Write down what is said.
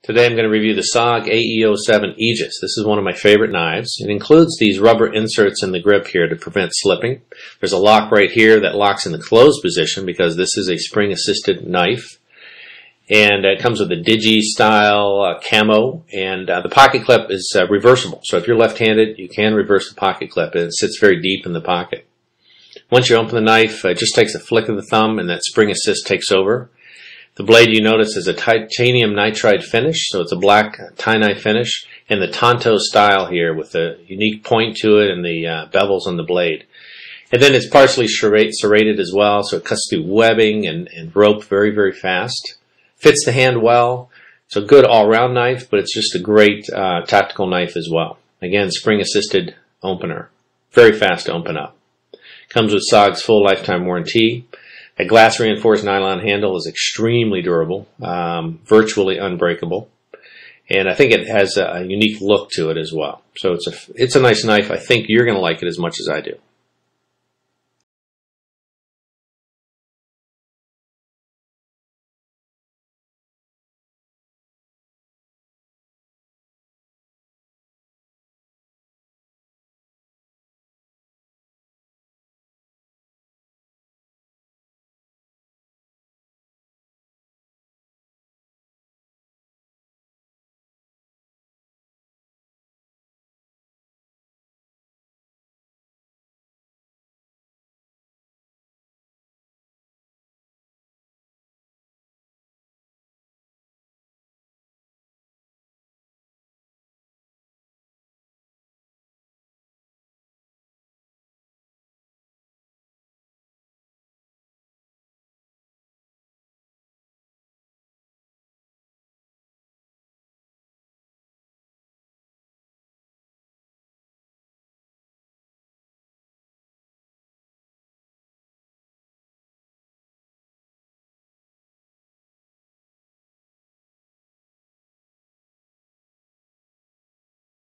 Today I'm going to review the SOG AE-07 Aegis. This is one of my favorite knives. It includes these rubber inserts in the grip here to prevent slipping. There's a lock right here that locks in the closed position because this is a spring-assisted knife. And it comes with a Digi style camo, and the pocket clip is reversible. So if you're left-handed, you can reverse the pocket clip, and it sits very deep in the pocket. Once you open the knife, it just takes a flick of the thumb and that spring assist takes over. The blade, you notice, is a titanium nitride finish, so it's a black TINI finish, and the Tanto style here with a unique point to it and the bevels on the blade. And then it's partially serrated as well, so it cuts through webbing and rope very, very fast. Fits the hand well. It's a good all-round knife, but it's just a great tactical knife as well. Again, spring-assisted opener. Very fast to open up. Comes with SOG's full lifetime warranty. A glass-reinforced nylon handle is extremely durable, virtually unbreakable, and I think it has a unique look to it as well. So it's a nice knife. I think you're going to like it as much as I do.